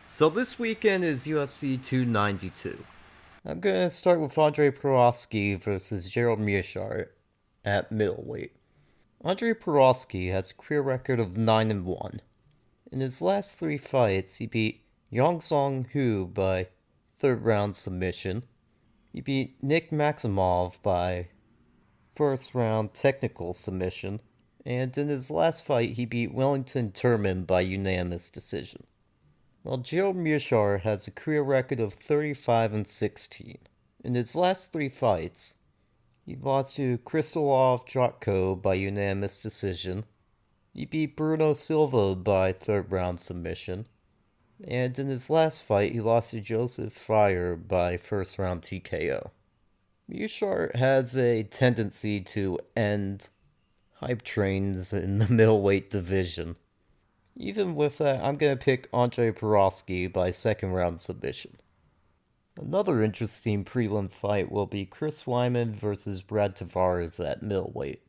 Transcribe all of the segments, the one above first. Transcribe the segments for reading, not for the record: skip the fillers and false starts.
So this weekend is UFC 292. I'm gonna start with Andre Perovsky versus Gerald Mearshart at middleweight. Andre Perovsky has a career record of 9-1. In his last three fights, he beat Yong Song Hu by third round submission. He beat Nick Maximov by first round technical submission. And in his last fight, he beat Wellington Turman by unanimous decision. While Gerald Mearshart has a career record of 35-16. In his last three fights, he lost to Krzysztof Jotko by unanimous decision. He beat Bruno Silva by third round submission. And in his last fight, he lost to Joseph Fryer by first round TKO. Mearshart has a tendency to end hype trains in the middleweight division. Even with that, I'm going to pick Andre Perovsky by second round submission. Another interesting prelim fight will be Chris Wyman versus Brad Tavares at middleweight.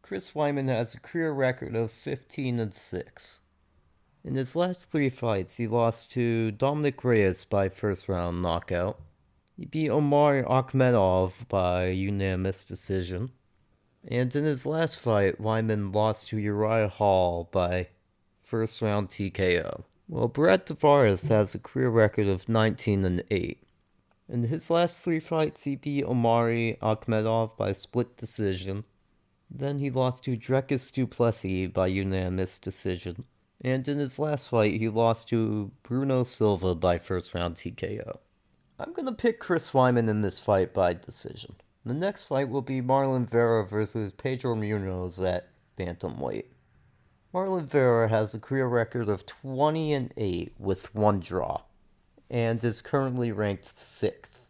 Chris Wyman has a career record of 15-6. In his last three fights, he lost to Dominic Reyes by first round knockout. He beat Omar Akhmedov by unanimous decision. And in his last fight, Wyman lost to Uriah Hall by first round TKO. Well, Brad Tavares has a career record of 19-8. In his last three fights, he beat Omari Akhmedov by split decision. Then he lost to Dricus du Plessis by unanimous decision. And in his last fight, he lost to Bruno Silva by first round TKO. I'm going to pick Chris Wyman in this fight by decision. The next fight will be Marlon Vera versus Pedro Munoz at bantamweight. Marlon Vera has a career record of 20-8 with one draw, and is currently ranked 6th.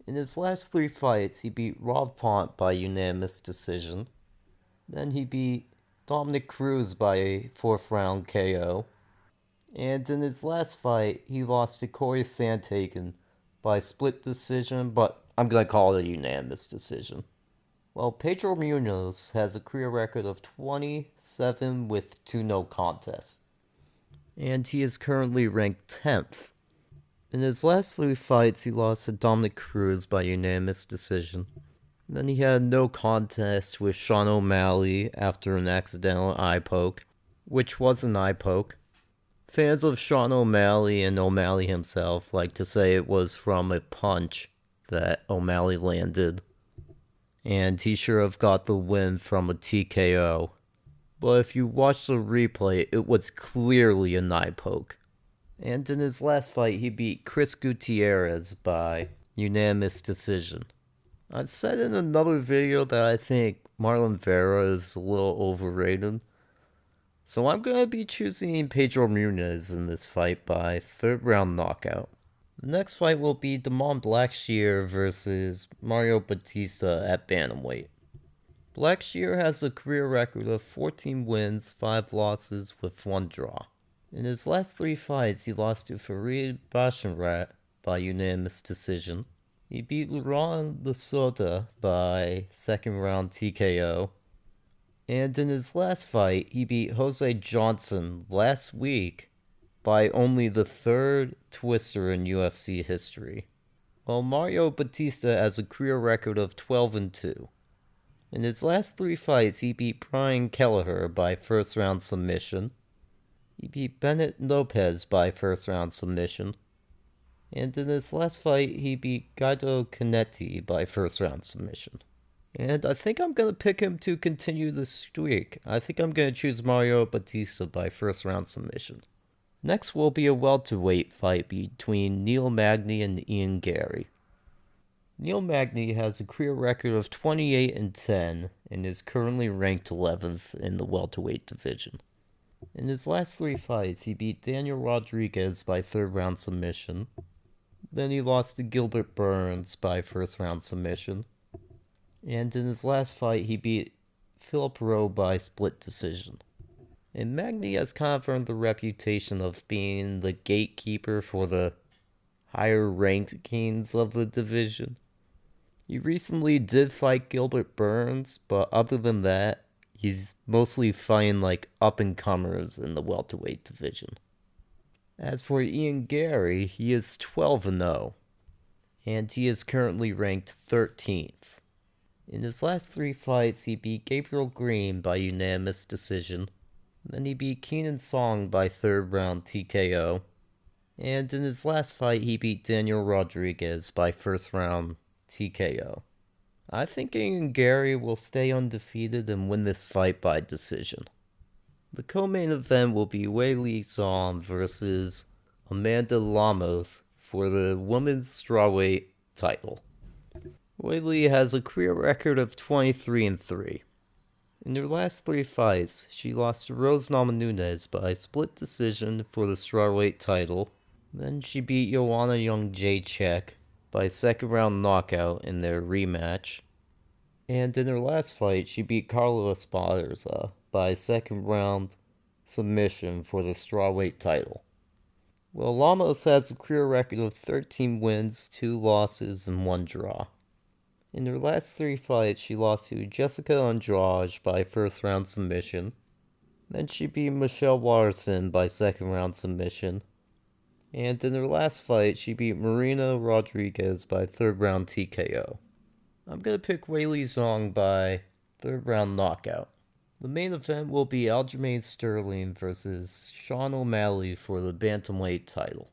In his last three fights, he beat Rob Font by unanimous decision. Then he beat Dominic Cruz by a fourth round KO. And in his last fight, he lost to Corey Sandhagen by split decision, but I'm going to call it a unanimous decision. Well, Pedro Munoz has a career record of 27 with 2 no contests, and he is currently ranked 10th. In his last three fights, he lost to Dominic Cruz by unanimous decision. Then he had no contest with Sean O'Malley after an accidental eye poke, which was an eye poke. Fans of Sean O'Malley and O'Malley himself like to say it was from a punch that O'Malley landed, and he should have got the win from a TKO. But if you watch the replay, it was clearly an eye poke. And in his last fight, he beat Chris Gutierrez by unanimous decision. I said in another video that I think Marlon Vera is a little overrated, so I'm going to be choosing Pedro Munoz in this fight by third round knockout. The next fight will be Damon Blackshear versus Mario Batista at bantamweight. Blackshear has a career record of 14 wins, 5 losses with 1 draw. In his last three fights, he lost to Farid Basharat by unanimous decision. He beat Laurent Lesota by second round TKO. And in his last fight, he beat Jose Johnson last week by only the third twister in UFC history. While Mario Batista has a career record of 12-2. In his last three fights, he beat Brian Kelleher by first round submission. He beat Bennett Lopez by first round submission. And in his last fight, he beat Guido Canetti by first round submission. And I think I'm going to pick him to continue the streak. I think I'm going to choose Mario Batista by first round submission. Next will be a welterweight fight between Neil Magny and Ian Gary. Neil Magny has a career record of 28-10 and is currently ranked 11th in the welterweight division. In his last three fights, he beat Daniel Rodriguez by third round submission. Then he lost to Gilbert Burns by first round submission. And in his last fight, he beat Philip Rowe by split decision. And Magny has kind of earned the reputation of being the gatekeeper for the higher rankings of the division. He recently did fight Gilbert Burns, but other than that, he's mostly fighting like up-and-comers in the welterweight division. As for Ian Gary, he is 12-0, and he is currently ranked 13th. In his last 3 fights, he beat Gabriel Green by unanimous decision. Then he beat Keenan Song by third round TKO. And in his last fight, he beat Daniel Rodriguez by first round TKO. I think Ian Gary will stay undefeated and win this fight by decision. The co-main event will be Weili Zhang versus Amanda Lemos for the women's strawweight title. Weili has a career record of 23-3. In her last 3 fights, she lost to Rose Namajunas by split decision for the strawweight title. Then she beat Joanna Jędrzejczyk by second round knockout in their rematch. And in her last fight, she beat Carla Esparza by second round submission for the strawweight title. Well, Lemos has a career record of 13 wins, 2 losses, and 1 draw. In her last 3 fights, she lost to Jessica Andrade by first round submission. Then she beat Michelle Waterson by second round submission. And in her last fight, she beat Marina Rodriguez by third round TKO. I'm going to pick Weili Zhang by third round knockout. The main event will be Aljamain Sterling versus Sean O'Malley for the bantamweight title.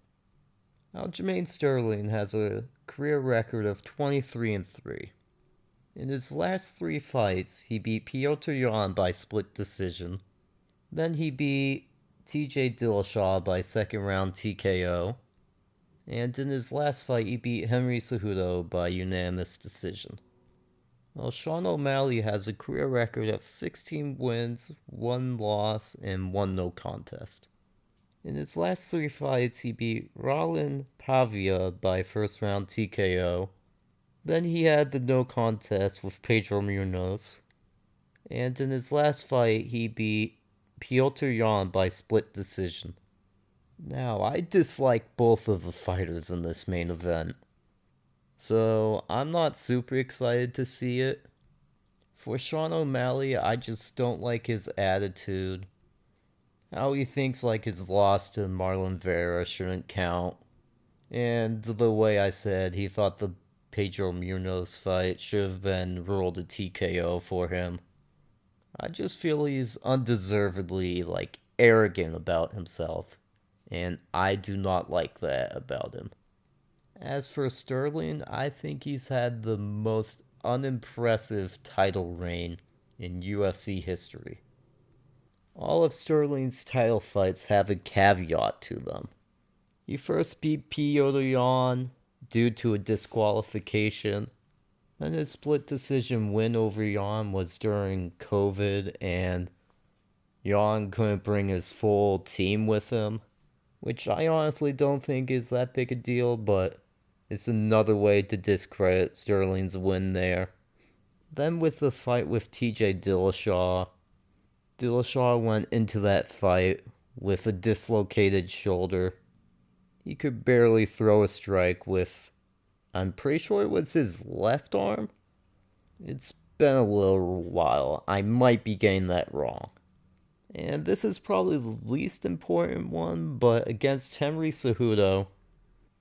Aljamain Sterling has a career record of 23-3. In his last 3 fights, he beat Piotr Jan by split decision. Then he beat TJ Dillashaw by second round TKO. And in his last fight, he beat Henry Cejudo by unanimous decision. Well, Sean O'Malley has a career record of 16 wins, 1 loss, and 1 no contest. In his last 3 fights, he beat Roland Pavia by first round TKO. Then he had the no contest with Pedro Munoz. And in his last fight, he beat Piotr Jan by split decision. Now, I dislike both of the fighters in this main event, so I'm not super excited to see it. For Sean O'Malley, I just don't like his attitude. How he thinks like his loss to Marlon Vera shouldn't count. And the way I said he thought the Pedro Munoz fight should have been ruled a TKO for him. I just feel he's undeservedly, arrogant about himself. And I do not like that about him. As for Sterling, I think he's had the most unimpressive title reign in UFC history. All of Sterling's title fights have a caveat to them. He first beat Piotr Jan due to a disqualification. Then his split decision win over Jan was during COVID, and Jan couldn't bring his full team with him, which I honestly don't think is that big a deal, but it's another way to discredit Sterling's win there. Then with the fight with TJ Dillashaw, Dillashaw went into that fight with a dislocated shoulder. He could barely throw a strike with, I'm pretty sure it was his left arm? It's been a little while. I might be getting that wrong. And this is probably the least important one, but against Henry Cejudo,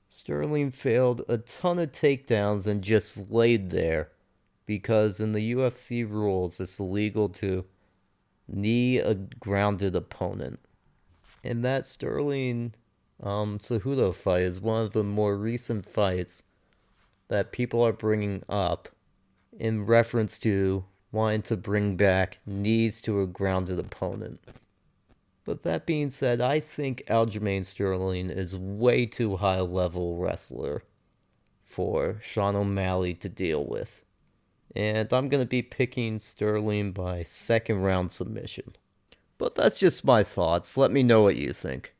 Sterling failed a ton of takedowns and just laid there, because in the UFC rules, it's illegal to knee a grounded opponent. And that Sterling Cejudo fight is one of the more recent fights that people are bringing up in reference to wanting to bring back knees to a grounded opponent. But that being said, I think Aljamain Sterling is way too high a level wrestler for Sean O'Malley to deal with. And I'm going to be picking Sterling by second round submission. But that's just my thoughts. Let me know what you think.